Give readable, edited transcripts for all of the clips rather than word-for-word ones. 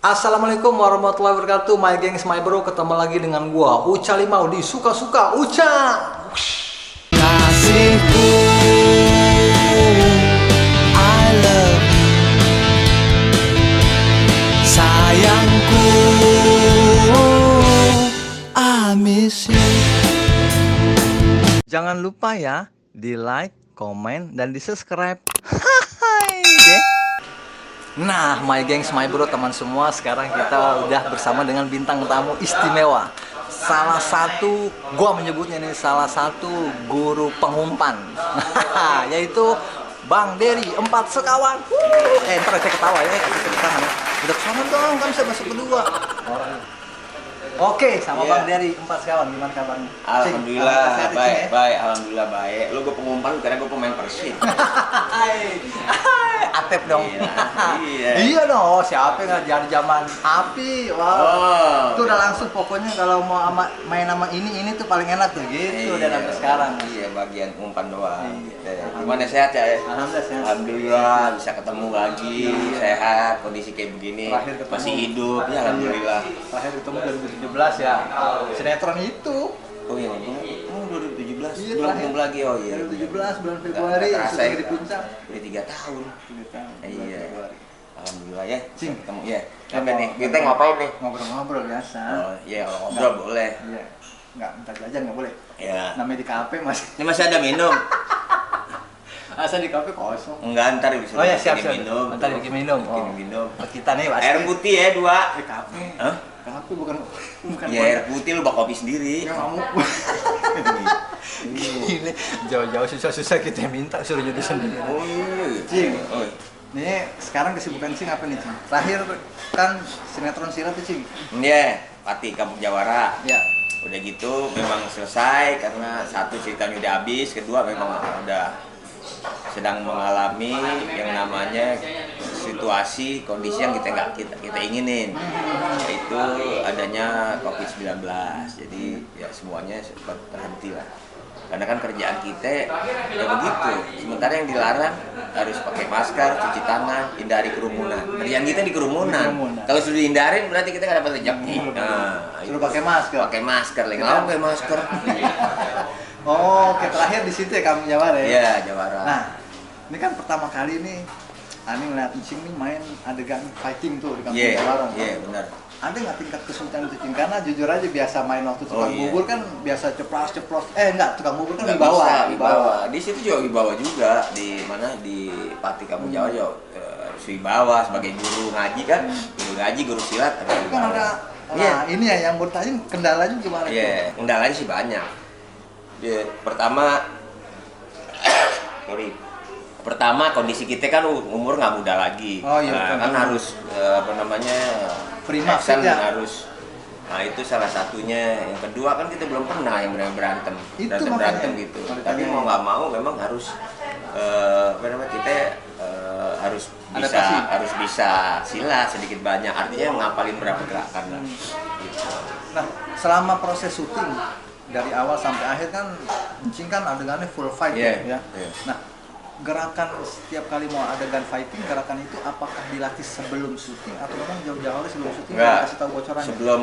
Assalamualaikum warahmatullahi wabarakatuh, my gengs, my bro. Ketemu lagi dengan gua Uca Limau di Suka-Suka Uca. Kasihku, I love you. Sayangku, I miss you. Jangan lupa ya di like, komen, dan di subscribe. Hai deh. Nah, my gengs, my bro, teman semua, sekarang kita udah bersama dengan bintang tamu istimewa. Salah satu, gua menyebutnya nih, salah satu guru pengumpan. Yaitu Bang Dery, 4 sekawan. Ntar saya ketawa ya, kasih tepuk tangan ya. Udah kesana dong, kan saya masuk kedua. Oke, sama Bang Dery, 4 sekawan, gimana kabarnya? Alhamdulillah, baik, alhamdulillah baik. Lu gue pengumpan karena gue pemain Persib. Atep dong. Iya. Iya dong, siapa nggak jadi zaman api. Wow. Itu udah langsung pokoknya kalau mau main sama ini tuh paling enak tuh gitu. Dan sampai sekarang. Iya, bagian umpan doang. Iya. Gimana sehat ya? Alhamdulillah sehat. Alhamdulillah bisa ketemu lagi, sehat, kondisi kayak begini, Terakhir ketemu. masih hidup. Ya alhamdulillah. Terakhir ketemu 2017 ya. Sinetron itu. Oh iya, 2017. Iya, Belum terakhir. ketemu lagi. Oh iya. 2017 bulan Februari Nggak terasa sudah ya. di puncak. Udah 3 tahun. Iya. Alhamdulillah ya. Cing. Ketemu ya. Apa nih? Kita ngapain nih? Ngobrol-ngobrol biasa. Oh iya, kalau ngobrol boleh. Iya. Nggak, minta jajan nggak boleh. Ya. Namanya di kafe masih. Ini masih ada minum. Asa di kafe kosong. Enggak, ntar bisa Oh ya, bikin siap. minum. Ntar bikin minum. Bikin minum. Buat kita nih pasti. Air putih ya 2. Di kafe. Hah? Kafe bukan Ya air putih lu bawa kopi sendiri. Ya kamu. Gile, jauh-jauh susah-susah kita minta suruh jadi sendiri. Oh iya. Cing. Oh. Nih, sekarang kesibukan Cing apa nih, Cing? Terakhir kan sinetron silat tuh, Cing. Iya, Pati Kampung Jawara. Ya. Udah gitu memang selesai karena satu ceritanya udah habis, kedua memang udah sedang mengalami yang namanya situasi kondisi yang kita inginin, yaitu adanya COVID-19. Jadi ya semuanya sempat terhenti lah. Karena kan kerjaan kita ya begitu. Sementara yang dilarang harus pakai masker, cuci tangan, hindari kerumunan. Kerjaan kita di kerumunan. Kalau sudah dihindarin berarti kita nggak dapat rezeki. Nah, Suruh itu. pakai masker. Pakai masker, lagi pakai masker. Oh, oke, terakhir di situ ya kamu Jawara ya? Iya, Jawara. Nah, ini kan pertama kali nih Ani ngeliat Cing nih main adegan fighting tuh di kampung Iya, Jawara. iya benar. Ada nggak tingkat kesulitan itu, Cing? Karena jujur aja biasa main waktu tukang Oh, iya. bubur kan biasa ceplos. Enggak, tukang bubur kan Nggak di bawah. bisa, di bawah. Di situ juga di bawah juga, di mana di Pati Kampung Jawa juga harus di bawah sebagai guru ngaji kan, guru ngaji, guru silat harus Tapi di kan bawah. ada, Iya. nah ini ya yang bertanya kendalanya gimana tuh? Iya, kendalanya sih banyak. Pertama, pertama kondisi kita kan umur nggak muda lagi. Oh, iya, Nah, betul. kan harus apa namanya Prima action ya. harus. Nah itu salah satunya. Yang kedua kan kita belum pernah yang benar berantem, Itu berantem makanya. gitu. Kalau Tapi ditanya- mau nggak mau memang harus apa namanya kita harus bisa Adaptasi. silat sedikit banyak. Artinya ngapalin berapa gerakan lah. Gitu. Nah, selama proses syuting dari awal sampai akhir kan Cing kan adegannya full fight Iya, ya. iya. Nah, gerakan setiap kali mau adegan fighting, gerakan itu apakah dilatih sebelum syuting atau memang jauh-jauh hari sebelum syuting Enggak. kasih tahu bocorannya? Sebelum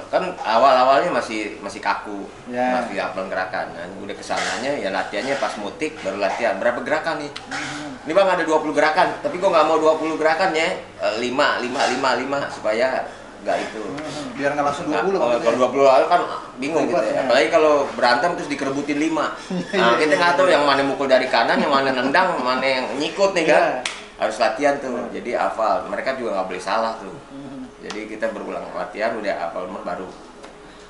kan awal-awalnya masih kaku, Ya. masih apel gerakan. Kan udah kesananya ya latihannya pas mutik baru latihan. Berapa gerakan nih? Ini bang ada 20 gerakan, tapi gua nggak mau 20 gerakan ya, 5 supaya nggak itu. Biar nggak langsung Nah, 20 maksudnya. kalau 20 kan bingung gitu Ribet, ya. ya. Apalagi kalau berantem terus dikerebutin 5. Nah, kita nggak tahu yang mana mukul dari kanan, yang mana nendang, mana yang nyikut nih kan. Iya. Harus latihan tuh. Jadi hafal. Mereka juga nggak boleh salah tuh. Jadi kita berulang latihan udah hafal baru.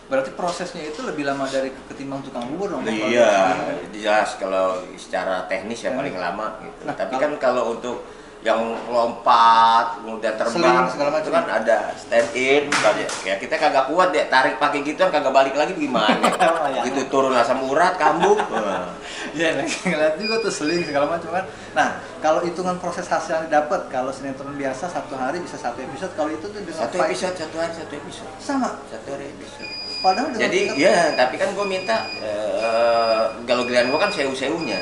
Berarti prosesnya itu lebih lama dari ketimbang tukang bubur dong? Iya, jelas kalau secara teknis ya paling lama gitu. Nah, Tapi kan kalau untuk yang lompat, kemudian terbang, Seling, segala macam. itu kan ada stand in, ya kita kagak kuat deh, tarik pakai gituan kagak balik lagi gimana? Oh, iya. Begitu turun asam urat, kambuh. Iya, ngeliat juga tuh seling segala macam kan. Nah, kalau hitungan proses hasil yang didapat, kalau sinetron biasa 1 hari bisa 1 episode, kalau itu tuh dengan Satu fight- episode, 1 hari 1 episode. sama. 1 hari episode. padahal dengan Jadi tingkat- ya, tapi kan gue minta kalau giliran gue kan sewu-sewunya.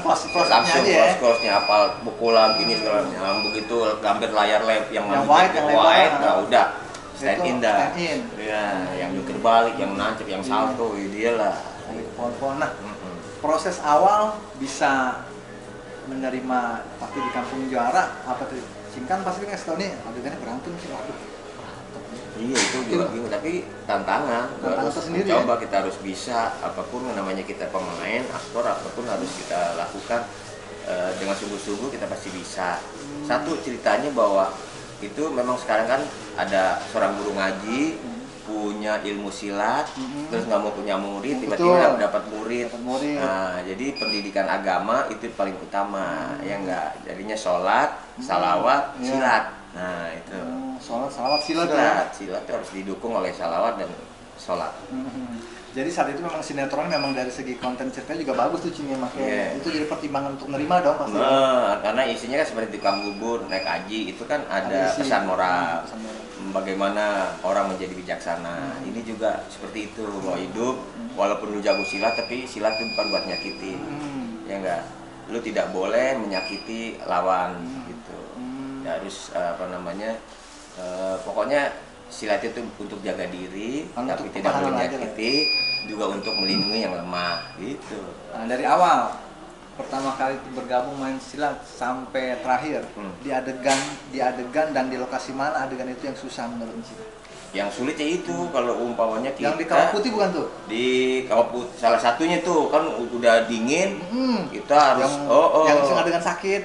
prosesnya Langsung aja ya. cross-crossnya apa pukulan gini segala macam. Begitu gambar layar lab yang wide, yang lebar, nah udah stand Itu in dah. stand in. Ya, yang jungkir balik, yang nancep, yang salto, dia lah. Pohon-pohon. Nah, proses awal bisa menerima tapi di kampung juara apa tuh? Singkan pasti kan ngasih tau nih adegannya berantem sih, waduh. Iya itu juga bingung, tapi tantangan Tantangan harus tersendiri, coba kita harus bisa apapun yang namanya kita pemain, aktor apapun harus kita lakukan dengan sungguh-sungguh kita pasti bisa. Satu ceritanya bahwa itu memang sekarang kan ada seorang guru ngaji punya ilmu silat, terus nggak mau punya murid, tiba-tiba Betul. dapat murid. Dapat murid. Nah, jadi pendidikan agama itu paling utama, ya enggak. Jadinya sholat, salawat, Iya. silat. Nah itu. Sholat, salawat, silat ya. Silat itu harus didukung oleh salawat dan sholat. Jadi saat itu memang sinetron memang dari segi konten ceritanya juga bagus tuh Cing ya, makanya Iya. itu jadi pertimbangan untuk nerima dong pasti. Nah, karena isinya kan seperti tukang bubur, naik haji, itu kan ada Ada isi. pesan moral. Pesan moral. Bagaimana orang menjadi bijaksana. Ini juga seperti itu, bahwa hidup walaupun lu jago silat, tapi silat itu bukan buat nyakitin. Ya enggak, lu tidak boleh menyakiti lawan gitu. Ya harus apa namanya? Pokoknya silat itu untuk jaga diri, Kan tapi untuk tidak boleh pertahanan aja lah. menyakiti, juga untuk melindungi yang lemah gitu. Nah, dari awal pertama kali itu bergabung main silat sampai terakhir di adegan dan di lokasi mana adegan itu yang susah menurut Cing? Yang sulit ya itu kalau umpamanya kita Yang di Kawah Putih bukan tuh? di Kawah Putih salah satunya tuh kan udah dingin, kita harus yang adegan sakit.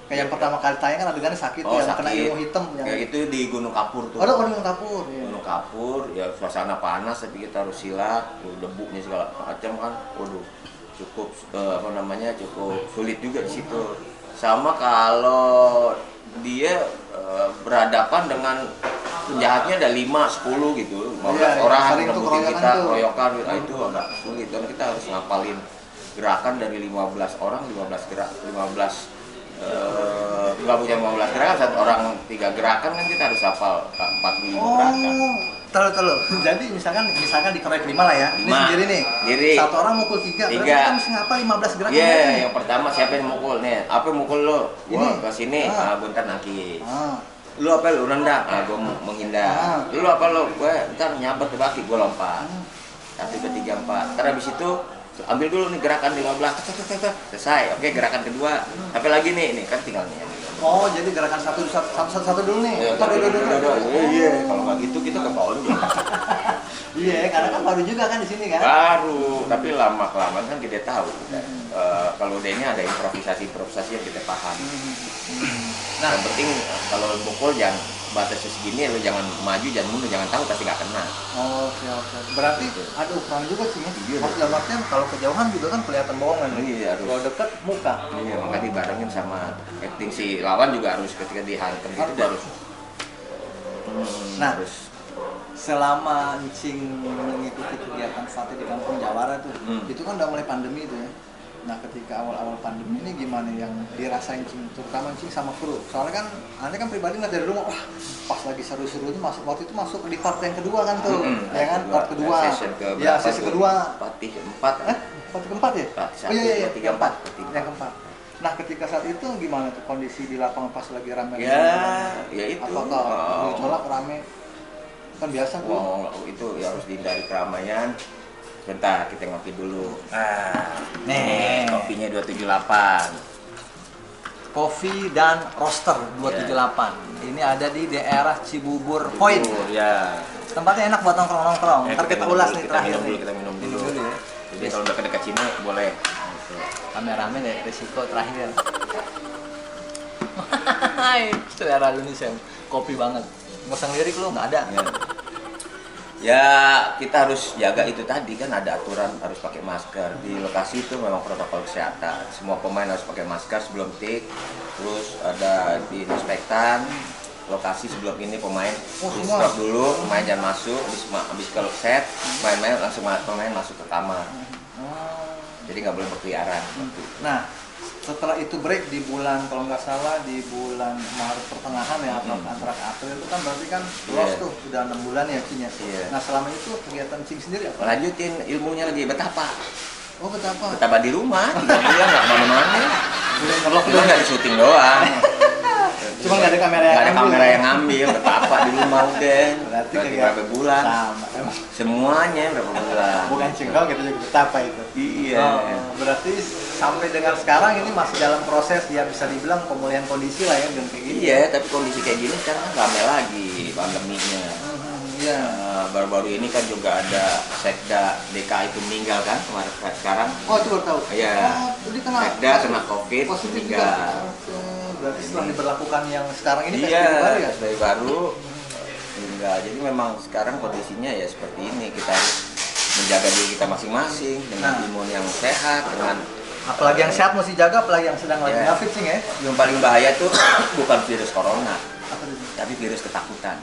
Kayak yang pertama kali tayang kan adegannya sakit yang sakit. kena ilmu hitam yang Ya itu di Gunung Kapur tuh. ada orang yang kapur. Iya. Gunung Kapur ya suasana panas tapi kita harus silat, debunya segala macam kan. Waduh, cukup apa namanya cukup sulit juga di situ. Sama kalau dia berhadapan dengan penjahatnya ada 5, 10 gitu, 15 Iya, orang sering tuh ngebutin keroyokan kita, tuh. keroyokan itu agak sulit dan kita harus ngapalin gerakan dari 15 orang, 15 gerak, 15 nggak punya 15 gerakan, satu orang 3 gerakan kan kita harus hafal 45 gerakan. Terus. Jadi misalkan dikeroyok 5 lah ya. Ini 5. sendiri nih. Sendiri. Satu orang mukul 3. Berarti 3. kita mesti ngapal 15 gerakan. Iya, lagi. yang pertama siapa yang mukul nih? Apa yang mukul lo? Gua Ini. ke sini, Ah. bentar nangkis. Ah. Lu apa lu nendang? Gua menghindar. Lu apa lu? Gue ntar nyabet ke baki, gua lompat. 1, 2, 3, 4. Ntar habis itu ambil dulu nih gerakan 15. Selesai. Oke, gerakan kedua. Apa lagi nih kan tinggal nih. Oh, jadi gerakan satu dulu nih. Ya, iya, kalau nggak gitu kita ketonjol. Iya, karena kan baru juga kan di sini kan. Baru, tapi lama kelamaan kan kita tahu. Kalau udah ini ada improvisasi yang kita paham. Nah, Yang penting kalau mukul jangan batasnya segini, lu jangan maju, jangan mundur, jangan tahu pasti nggak kena. oke. Berarti ada ukuran juga sih ya. Iya. Maksud dalam artian kalau kejauhan juga kan kelihatan bohongan. Iya, harus. Kalau dekat muka. Iya, makanya dibarengin sama acting si lawan juga harus ketika dihantam gitu dia harus. Nah, harus. Selama Encing mengikuti kegiatan sate di Kampung Jawara tuh, itu kan udah mulai pandemi itu ya. Nah, ketika awal-awal pandemi ini gimana yang dirasain Encing, terutama Encing sama kru? Soalnya kan, Anda kan pribadi ngeliat dari rumah, wah pas lagi seru-seru itu waktu itu masuk di part yang kedua kan tuh, ya kan? Part kedua. Session ke Ya, berapa sesi tuh? kedua. 4. Part keempat ya? Satu, Oh iya, 2, 3, yang 4. Yang keempat. Nah, ketika saat itu gimana tuh kondisi di lapangan pas lagi rame? Ya itu. Apakah colak rame? Kan biasa tuh. Wah, itu ya harus dihindari keramaian. Bentar, kita ngopi dulu. Nih. Kopinya 278. Kopi dan Roaster 278. Ini ada di daerah Cibubur Point. Ya. Tempatnya enak buat nongkrong-nongkrong. Ntar kita ulas nih terakhir nih. Kita minum dulu. ya. Jadi kalau udah dekat sini boleh. Rame-rame deh resiko terakhir. Hai, selera lu nih Sam. Kopi banget. Nggak usah ngelirik lu, nggak ada. Ya kita harus jaga itu tadi kan ada aturan harus pakai masker di lokasi itu memang protokol kesehatan. Semua pemain harus pakai masker sebelum take. Terus ada di inspektan lokasi sebelum ini pemain di stop dulu, pemain jangan masuk. Habis kalau set pemain langsung pemain masuk ke kamar. Jadi nggak boleh berkeliaran. Nah, setelah itu break di bulan, kalau nggak salah di bulan Maret pertengahan ya, atau antara April itu kan berarti kan lost tuh udah 6 bulan ya Cing ya. Nah selama itu kegiatan Cing sendiri apa? Lanjutin ilmunya lagi betapa. Oh betapa? Betapa di rumah, 3 bulan nggak kemana-mana. Ngelok Cuma nggak di syuting doang. Cuma nggak ada kamera yang Nggak ada ngambil. kamera yang ngambil, betapa di rumah udah. Berarti Berarti kayak berapa bulan? Sama. Emang Semuanya berapa bulan? bukan cingkong kita juga betapa itu. Iya. Oh, berarti sampai dengan sekarang ini masih dalam proses ya bisa dibilang pemulihan kondisi lah ya dan kayak gini. Iya, tapi kondisi kayak gini sekarang kan rame lagi pandeminya. Iya. Baru-baru ini kan juga ada Sekda DKI itu meninggal kan kemarin sekarang. Oh itu baru tahu. Iya. Oh, jadi kena Sekda kena COVID positif juga. meninggal. Oke. Berarti setelah diberlakukan yang sekarang ini Iya, PSBB baru ya? dari baru meninggal. Jadi memang sekarang kondisinya ya seperti ini. Kita harus menjaga diri kita masing-masing dengan Nah. imun yang sehat, dengan Apalagi yang sehat mesti jaga, apalagi yang sedang lagi Iya. COVID Cing ya. yang paling bahaya tuh bukan virus corona, Apa itu? tapi virus ketakutan.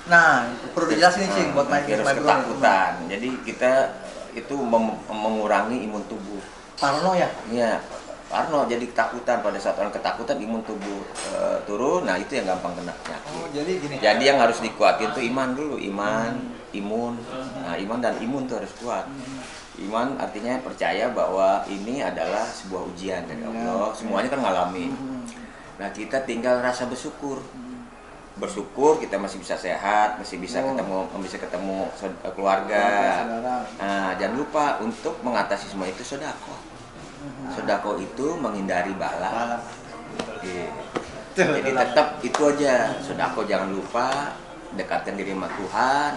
Nah, itu perlu dijelasin nih Cing buat main virus ketakutan. Jadi kita itu mengurangi imun tubuh. Parno ya? Iya, Parno jadi ketakutan. Pada saat orang ketakutan imun tubuh turun, nah itu yang gampang kena penyakit. Oh, jadi gini. Jadi yang harus dikuatin tuh iman dulu, imun. Nah, iman dan imun tuh harus kuat. Iman artinya percaya bahwa ini adalah sebuah ujian dari Allah. Semuanya kan ngalamin. Nah, kita tinggal rasa bersyukur. Bersyukur kita masih bisa sehat, masih bisa ketemu keluarga. Saudara. Nah, jangan lupa untuk mengatasi semua itu sedekah. Sedekah itu menghindari bala. Iya. Jadi tetap itu aja, sedekah jangan lupa, dekatkan diri sama Tuhan,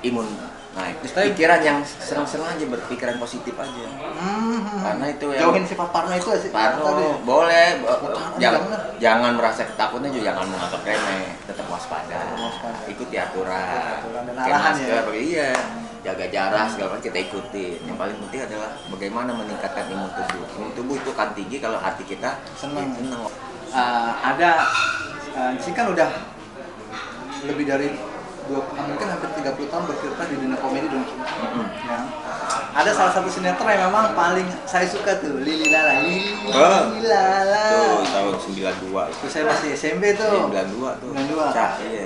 imun. Nah, itu pikiran yang senang-senang aja, berpikiran positif aja. Karena itu yang Jauhin sifat parno itu sih. Parno boleh, jangan, jangan. jangan merasa ketakutan juga, jangan menganggap remeh, tetap waspada, ikuti aturan, dan pakai arahan masker, iya, jaga jarak segala macam kita ikutin. Yang paling penting adalah bagaimana meningkatkan imun tubuh. Imun tubuh itu kan tinggi kalau hati kita Senang. senang. Ada Cing kan udah lebih dari mungkin hampir 30 tahun berkiprah di dunia komedi dong Cing. Ya. Ada salah satu sinetron yang memang paling saya suka tuh, Lili Lala. Lili Lala. Tuh tahun 92 Itu saya masih SMP tuh. 92 tuh. 92. Cak, iya.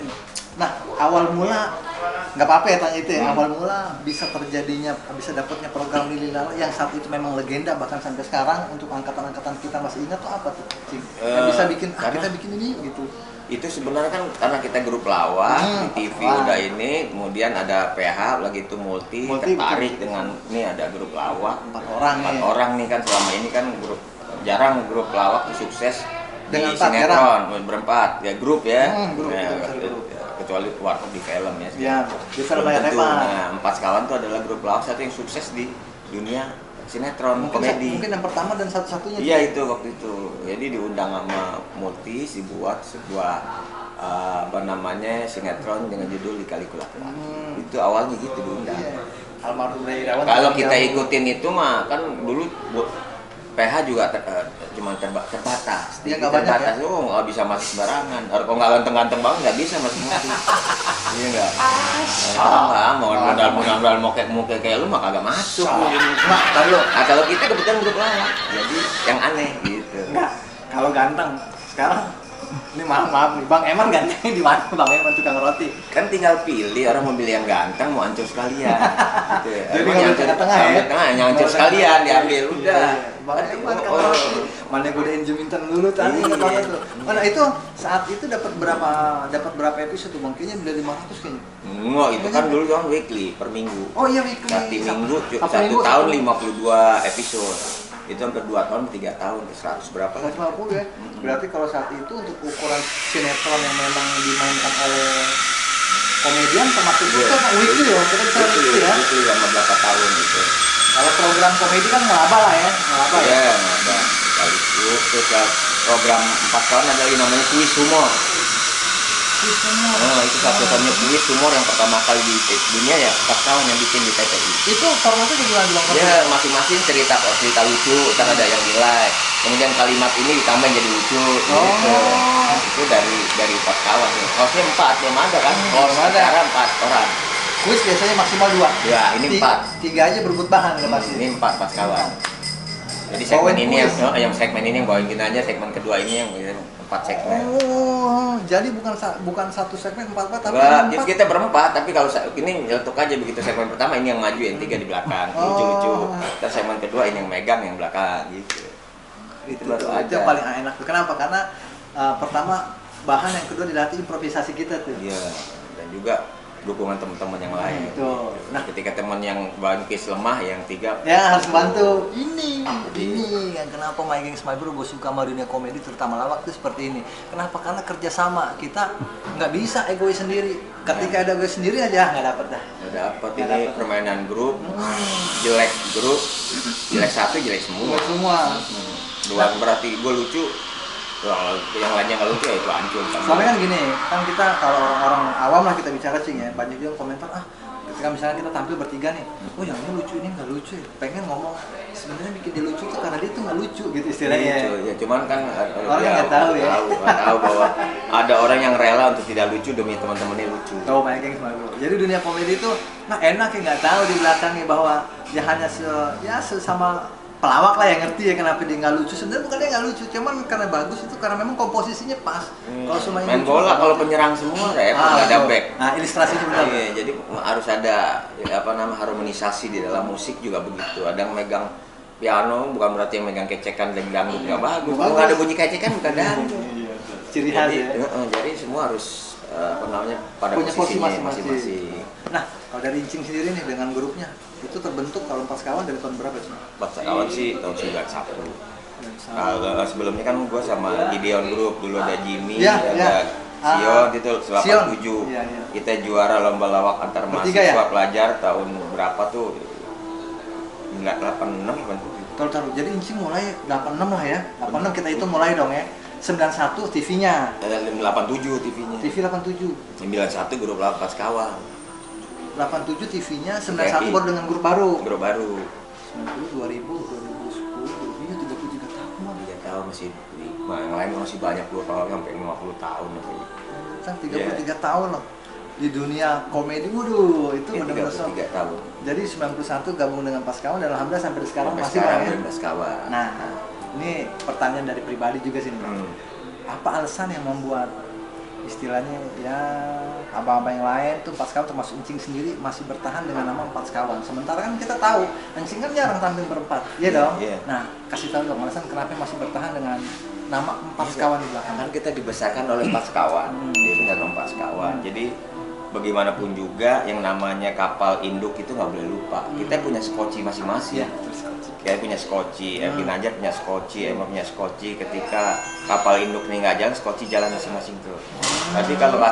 Nah, awal mula nggak apa-apa ya tanya itu ya. Awal mula bisa dapatnya program Lili Lala yang saat itu memang legenda bahkan sampai sekarang untuk angkatan-angkatan kita masih ingat tuh apa tuh? Cing? Yang bisa bikin kita bikin ini gitu. Itu sebenarnya kan karena kita grup lawak di TV udah ini, kemudian ada PH lagi itu multi tertarik betul. dengan ini ada grup lawak 4 orang orang nih kan selama ini kan jarang grup lawak tuh sukses dengan di 4 sinetron berempat ya grup ya, grup, ya, grup. kecuali warkop di film ya. Ya, di film Belum layar tentu. lebar. Nah, 4 sekawan tuh adalah grup lawak satu yang sukses di dunia sinetron komedi. Mungkin yang pertama dan satu-satunya. Iya itu waktu itu. Jadi diundang sama Multis dibuat sebuah apa namanya sinetron dengan judul Lika-Liku Laki-Laki. Itu awalnya gitu diundang. Iya. Almarhum Ray Irawan. Kalau kita ikutin itu mah kan dulu PH juga cuma terbatas. Iya, nggak banyak terbatas. Oh nggak bisa masuk sembarangan. Kalau nggak ganteng-ganteng banget nggak bisa masuk. Iya nggak. Nggak mau modal mokek kayak lu mah kagak masuk. Nah, Kalau kita kebetulan grup lawak, jadi yang aneh gitu. enggak. Kalau ganteng sekarang ini maaf nih, Bang Eman gantengnya di mana? Bang Eman tukang roti. Kan tinggal pilih orang mau pilih yang ganteng mau hancur sekalian gitu ya. Jadi Emang nggak hancur tengah-tengah ya? tengah yang hancur sekalian diambil udah. Bang Eman kan roti. Mana godain Juminten dulu tadi ingat banget tuh. Mana itu saat itu dapat berapa episode tuh? Bang kayaknya udah 500 kayaknya. Enggak, itu kan dulu kan weekly per minggu. Oh iya weekly. Satu minggu, Satu satu minggu, tahun satu. 52 episode. Itu hampir 2 tahun, 3 tahun, 100 berapa lah. 150 ya. Berarti kalau saat itu untuk ukuran sinetron yang memang dimainkan oleh komedian termasuk itu kan weekly loh, kita bisa weekly ya. Weekly sama berapa tahun itu. Kalau program komedi kan ngelaba lah ya, ngelaba ya. Ya, ada sekaligus. Terus program 4 tahun ada yang namanya kuis humor. Oh, itu satu-satunya kuis humor yang pertama kali di dunia ya, 4 tahun yang bikin di TPI. Itu formatnya gimana Bang? Ya, masing-masing cerita lucu, ntar ada yang nilai. Kemudian kalimat ini ditambah jadi lucu, gitu. Itu dari 4 kawan. Harusnya 4, belum ada kan? Belum ada. Sekarang 4 orang. Kuis biasanya maksimal 2. Ya, ini 4. 3 aja berebut bahan udah pasti. Ini 4 pas kawan. Jadi segmen Bawain ini kuis. yang segmen ini yang bawain kita aja, segmen kedua ini yang 4 segmen. Oh, jadi bukan satu segmen 4 tapi Enggak, empat. kita berempat, tapi kalau ini nyelotok aja begitu segmen pertama ini yang maju, yang 3 di belakang, lucu-lucu. Terus segmen kedua ini yang megang yang belakang gitu. Itu baru itu yang aja. paling enak. Kenapa? Karena pertama bahan, yang kedua dilatih improvisasi kita tuh. Iya, dan juga dukungan teman-teman yang lain. Betul. Nah, ketika teman yang bangkis lemah, yang 3 Ya harus bantu. Ini yang kenapa My Gang My Bro gue suka sama dunia komedi, terutama lawak tuh seperti ini. Kenapa? Karena kerjasama. Kita nggak bisa egois sendiri. Ketika ada egois sendiri aja nggak dapet dah. udah dapat Nggak ini dapet. permainan grup, jelek grup, jelek satu jelek semua. Buat semua. Dua berarti gue lucu, yang lainnya nggak lucu ya itu hancur. Soalnya kan gini, kan kita kalau orang-orang awam lah kita bicara cing ya, banyak juga komentar ketika misalnya kita tampil bertiga nih, oh yang ini lucu, ini nggak lucu ya. Pengen ngomong sebenarnya bikin dia lucu tuh karena dia tuh nggak lucu gitu istilahnya. Lucu, ya cuman kan Orang nggak tahu ya. nggak tahu bahwa ada orang yang rela untuk tidak lucu demi teman-temannya lucu. Oh, My Gang My Bro. Jadi dunia komedi itu enak ya, nggak tahu di belakangnya bahwa dia hanya sesama pelawak lah yang ngerti ya kenapa dia nggak lucu. Sebenarnya bukan dia nggak lucu, cuman karena bagus itu karena memang komposisinya pas. Kalau cuma Main bola kalau penyerang semua repot, nggak ada betul. back. Nah, ilustrasinya benar. Iya, jadi harus ada harmonisasi di dalam musik juga begitu. Ada yang megang piano bukan berarti yang megang kecekan dan dangdut nggak bagus. Kalau nggak ada bunyi kecekan bukan dangdut. Iya, ciri khas Jadi, ya. jadi semua harus pada Punya posisi posisinya masing-masing. Nah, kalau dari Incing sendiri nih dengan grupnya, itu terbentuk kalau Pas Kawan dari tahun berapa sih? Pas kawan sih tahun 91. Kalau sebelumnya kan gue sama Gideon Group, dulu ada Jimmy, Iya, ada iya. Sion itu Sion. 87. Iya, iya. Kita juara lomba lawak antar Bertiga mahasiswa ya? pelajar tahun berapa tuh? 86 87. Taruh. Jadi Incing mulai 86 lah ya. 86 kita hitung mulai dong ya. 91 TV-nya. 87 TV-nya. TV 87. 91 grup lawak Pas Kawan. 87 TV-nya, TVRI. 91 baru dengan grup baru. Grup baru. 90, 2000, 2010, iya 33 tahun. 3 tahun masih yang lain masih banyak grup lawak sampai 50 tahun masih. Kan 33 tahun loh. Di dunia komedi, waduh, itu Iya, benar-benar 33 tahun. Jadi 91 gabung dengan Pas Kawan dan alhamdulillah sampai sekarang Sampai masih sekarang banyak. Pas Kawan. Nah, ini pertanyaan dari pribadi juga sih nih. Apa alasan yang membuat istilahnya ya abang-abang yang lain tuh Pas Kawan termasuk Incing sendiri masih bertahan dengan nama Pas Kawan? Sementara kan kita tahu Incing kan jarang tampil berempat, iya dong? Iya. Nah, kasih tahu dong alasan kenapa masih bertahan dengan nama Pas Kawan di belakang. Kan kita dibesarkan oleh Pas Kawan, dengan Pas Kawan. Jadi bagaimanapun juga yang namanya kapal induk itu nggak boleh lupa. Kita punya skoci masing-masing. Iya, terus Kita punya skoci, Erwin Najar punya skoci, Emma punya skoci. Ketika kapal induk ini nggak jalan, skoci jalan masing-masing tuh. Tapi kalau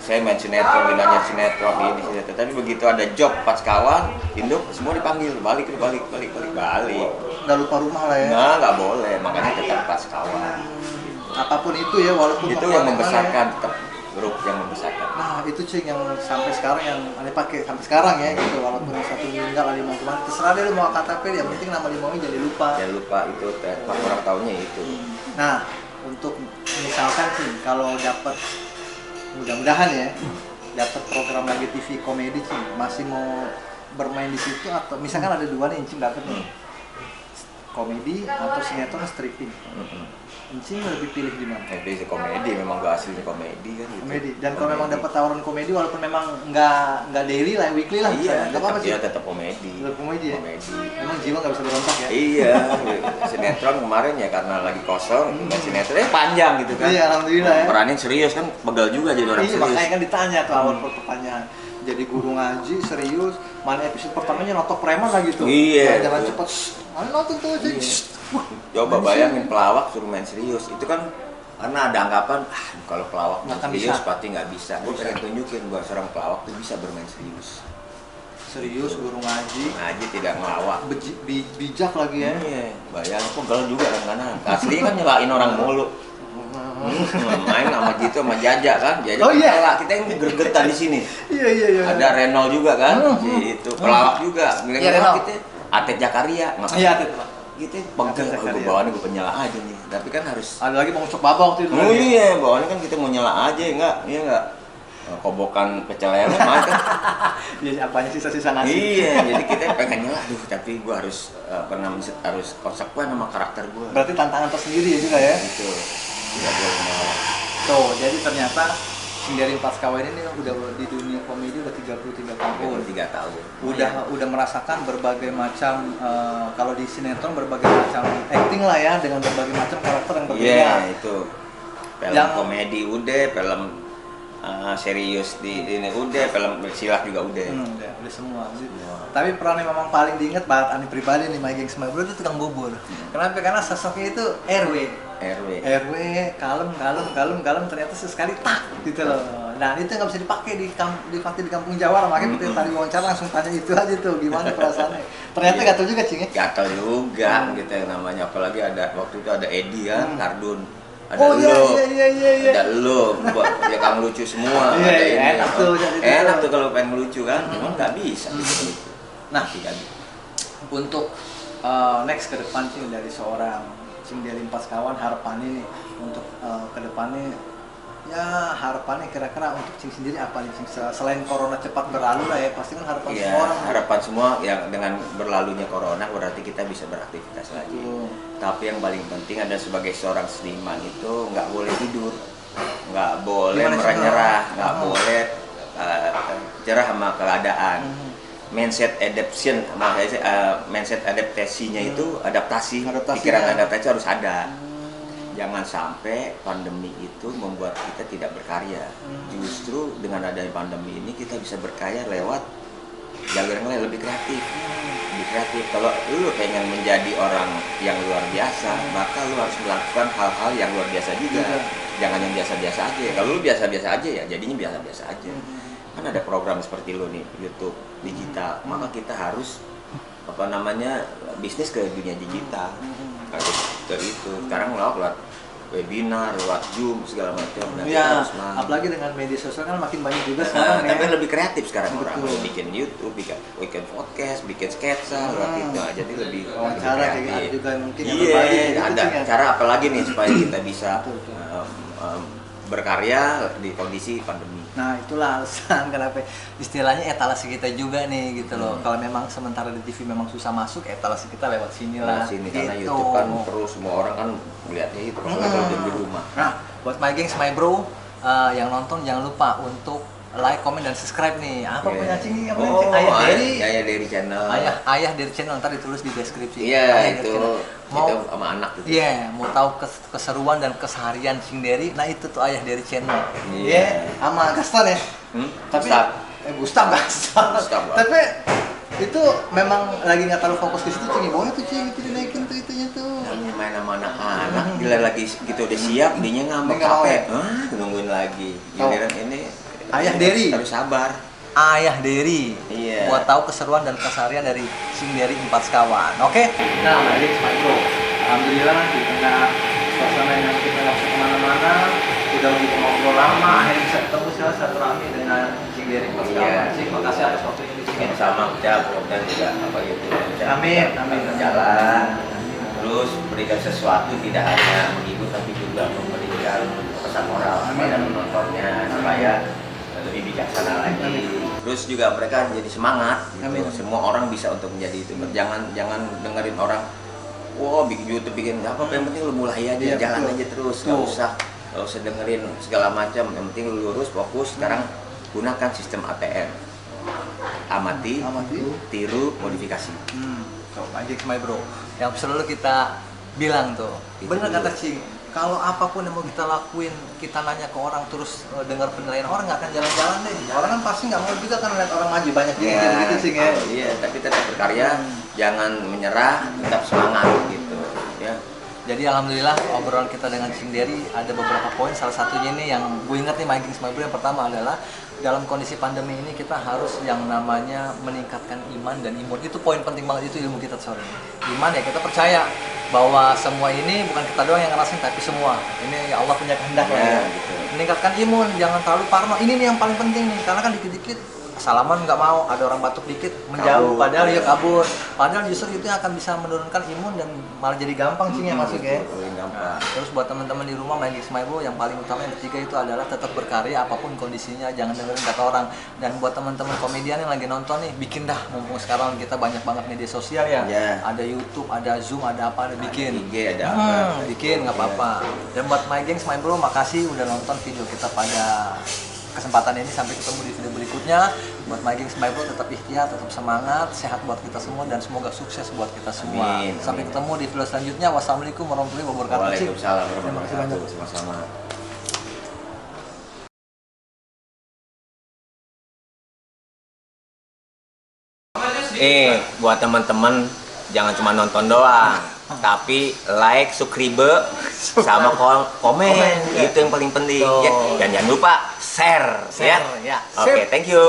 saya main sinetron, Ginanjar sinetron, ini sinetron. Tapi begitu ada job Pas Kawan, induk semua dipanggil, balik. nggak lupa rumah lah ya. Nah, nggak boleh, makanya tetap Pas Kawan. Apapun itu ya, walaupun Itu mau yang kemana-mana membesarkan, ya. tetap grup yang membesarkan. Nah, itu Cing yang sampai sekarang yang aneh pakai sampai sekarang ya gitu, walaupun yang satu meninggal ada mau kemana, terserah deh lu mau KTP, yang penting nama limaunya jadi lupa. Jangan lupa itu, orang tahunya itu. Nah, untuk misalkan sih kalau dapat, mudah-mudahan ya, dapat program lagi TV komedi sih, masih mau bermain di situ atau misalkan ada dua nih Incing dapat nih, komedi atau sinetron stripping. Incing lebih pilih di mana? Itu komedi, memang gak aslinya komedi kan. Gitu. Komedi. Dan kalau memang dapat tawaran komedi, walaupun memang nggak daily lah, weekly lah, Iya, nggak apa-apa sih. tetap komedi. Tetap komedi ya? Komedi. Emang jiwa nggak bisa berontak ya? Iya, sinetron kemarin ya karena lagi kosong, main sinetronnya panjang gitu kan. Iya, alhamdulillah ya. Peranin serius kan, pegal juga jadi orang Iya, serius. makanya kan ditanya tuh awal pertanyaan. Jadi guru ngaji serius, mana episode pertamanya notok preman lah gitu. Iya. Jalan cepet. Ayo nonton tuh aja. Coba bayangin pelawak suruh main serius, itu kan karena ada anggapan, kalau pelawak main Nggak akan serius bisa. pasti nggak bisa. Gue pengen tunjukin bahwa seorang pelawak tuh bisa bermain serius. Serius guru ngaji, Ngaji tidak ngelawak. bijak lagi ya. Iya, bayang pegel juga kadang-kadang. Asli kan nyelain orang mulu. Main sama Jito sama Jaja kan, Jaja Oh, iya. pelawak, kita yang gergetan di sini. Iya. Ada Renol juga kan, itu pelawak juga. Iya, Bilang Renol. kita Atet Jakaria, Iya, Tit. gitu pegel. Atet Jakaria. Gue bawaannya gue penyala aja nih, tapi kan harus. Ada lagi mau ngocok babak waktu itu. Oh iya, bawaannya kan kita mau nyala aja, enggak, iya enggak. kobokan pecel lele mah kan. Jadi apanya sisa-sisa nasi. Iya, jadi kita pengennya lah, aduh tapi gue harus harus konsekuen sama karakter gue. Berarti tantangan tersendiri ya juga ya. Itu tidak boleh menolak. Tuh, jadi ternyata Sing dari Empat Sekawan ini udah di dunia komedi udah 33 tahun. 3 tahun. Udah merasakan berbagai macam kalau di sinetron berbagai macam acting lah ya, dengan berbagai macam karakter yang berbeda. Iya, itu. Film Yang- komedi udah, film serius di ini udah, film bersilat juga udah. Udah semua. Tapi peran yang memang paling diingat banget Ani pribadi nih, My Gang My Bro itu tukang bubur. Kenapa? Karena sosoknya itu RW, kalem, ternyata sesekali tak gitu loh. Nah itu nggak bisa dipakai di kampung Jawa, makanya kita tadi wawancara langsung tanya itu aja tuh, gimana perasaannya. Ternyata Iya. gatel juga Cing ya. Gatel juga gitu yang namanya, apalagi ada waktu itu ada Edi kan, Kardun. Ada Oh iya, lo, iya. ada lo, ya kan lucu semua. Iya, ada iya, ini, enak tuh, jadi enak tuh. tuh kalau pengen lucu kan, cuma nggak bisa. Gitu. Nah, Kan. untuk next ke depan sih dari seorang Sing dari Empat Sekawan, harapannya nih untuk ke depannya, ya harapannya kira-kira untuk Cing sendiri apa nih Cing? Selain corona cepat berlalu lah ya, pasti kan harapan Iya, semua orang. harapan semua yang dengan berlalunya corona berarti kita bisa beraktivitas lagi. Betul. Tapi yang paling penting ada sebagai seorang seniman itu nggak boleh tidur, nggak boleh Gimana sih, menyerah, Bro? nggak boleh cerah sama keadaan. Mindset adaptation, mindset adaptasinya itu adaptasi, Adaptasinya. pikiran adaptasi harus ada. Jangan sampai pandemi itu membuat kita tidak berkarya. Justru dengan adanya pandemi ini kita bisa berkarya lewat jalur yang lain, lebih kreatif. Lebih kreatif. Kalau lu pengen menjadi orang yang luar biasa, maka lu harus melakukan hal-hal yang luar biasa juga. Jangan yang biasa-biasa aja. Kalau lu biasa-biasa aja ya jadinya biasa-biasa aja. Kan ada program seperti lu nih, YouTube digital. Maka kita harus bisnis ke dunia digital. Harus ke itu. Sekarang lewat webinar, lewat Zoom segala macam. Nah, kita Ya, harus mau. apalagi dengan media sosial kan makin banyak juga Nah, sekarang ya. tapi lebih kreatif sekarang orang Betul. bikin YouTube, bikin podcast, bikin sketsa, lewat itu aja jadi lebih Wawancara lebih kayak kreatif. gitu juga mungkin yang Iya, berbagi gitu, ada Cing, ya. cara apa lagi nih supaya kita bisa Betul. berkarya di kondisi pandemi. Nah itulah alasan kenapa istilahnya etalase kita juga nih gitu loh. Kalau memang sementara di TV memang susah masuk, etalase kita lewat sini lah. Nah, sini karena Gitu. YouTube kan terus semua orang kan melihatnya itu apalagi kalau dia di rumah. Nah, buat My Gang My Bro yang nonton jangan lupa untuk like, comment, dan subscribe nih. Apa Iya. punya Cing? Apa Oh, Cing? Ayah Dery. Ayah Dery channel. Ayah dari channel, ntar ditulis di deskripsi. Iya, Ayah Dery itu channel. Mau itu sama anak gitu. Iya, mau tahu keseruan dan keseharian Sing Dery, nah itu tuh Ayah Dery channel. Iya. Sama Gaston ya. Tapi Gustaf. Gustaf. Gustaf, Bang. Tapi itu memang lagi nggak terlalu fokus ke situ Cing. Boleh tuh Cing, itu dinaikin tuh itunya tuh. Namanya main sama anak-anak, gila lagi gitu udah siap, dianya ngambek Dia nggak mau capek. ya? Nungguin lagi. Oh. Giliran ini Ayah Dery. harus sabar. Ayah Dery. Iya. Buat tahu keseruan dan keseharian dari Sing Dery Empat Sekawan. Oke? Nah, My Bro. Alhamdulillah di tengah suasana yang kita langsung kemana-mana, udah begitu ngobrol lama, akhirnya bisa ketemu silaturahmi dengan Sing Dery Empat Sekawan. Iya. Cing, makasih atas waktunya di sini. Sama ucap dan juga apa gitu. Amin, amin. Jalan. Terus berikan sesuatu tidak hanya menghibur tapi juga memberikan pesan moral kepada penontonnya supaya lebih bijaksana lagi. Terus juga mereka jadi semangat gitu. Amin. Semua orang bisa untuk menjadi YouTuber. Jangan dengerin orang wah bikin YouTube bikin apa yang penting lu mulai aja, Iya, jalan betul. aja terus, Tuh. nggak usah dengerin segala macam. Yang penting lu lurus, fokus. Sekarang gunakan sistem ATM. Amati, tiru, modifikasi. So, My Bro. Yang selalu kita bilang tuh, Itu bener dulu. kata Cing. Kalau apapun yang mau kita lakuin, kita nanya ke orang terus dengar penilaian orang, nggak akan jalan-jalan deh. Orang kan pasti nggak mau juga kan lihat orang maju banyak Ya, gitu Cing ya. iya, tapi tetap berkarya, jangan menyerah, tetap semangat gitu. Ya, Jadi alhamdulillah obrolan kita dengan Sing Dery ada beberapa poin. Salah satunya ini yang gue ingat nih My Bro, yang pertama adalah dalam kondisi pandemi ini kita harus yang namanya meningkatkan iman dan imun. Itu poin penting banget, itu ilmu kita sore ini. Iman ya, kita percaya bahwa semua ini bukan kita doang yang ngerasain, tapi semua ini ya Allah punya kehendak lah ya. gitu. Meningkatkan imun, jangan terlalu parno. Ini nih yang paling penting nih, karena kan dikit-dikit salaman nggak mau, ada orang batuk dikit menjauh, Kabur. padahal ya kabur. Padahal justru itu yang akan bisa menurunkan imun dan malah jadi gampang sih ya masuk ya. Paling gampang. Terus buat teman-teman di rumah main Geeks My Bro, yang paling utama yang ketiga itu adalah tetap berkarya apapun kondisinya, jangan dengerin kata orang. Dan buat teman-teman komedian yang lagi nonton nih, bikin dah, mumpung sekarang kita banyak banget media sosial ya. Iya. Ada YouTube, ada Zoom, ada apa, ada bikin. IG, ada apa. Bikin nggak Iya. apa-apa. Dan buat My Gengs My Bro, makasih udah nonton video kita pada kesempatan ini. Sampai ketemu di video berikutnya. Buat My Gengs My Bro, tetap ikhtiar, tetap semangat, sehat buat kita semua, dan semoga sukses buat kita semua. Amin, Sampai amin. ketemu di video selanjutnya. Wassalamualaikum warahmatullahi wabarakatuh. Waalaikumsalam Terima kasih banyak. warahmatullahi wabarakatuh. Sama-sama. Buat teman-teman jangan cuma nonton doang, tapi like, subscribe, sama komen. Komen, Itu yang paling penting. Tuh. Ya. Dan jangan lupa share, Share, ya. Oke, thank you.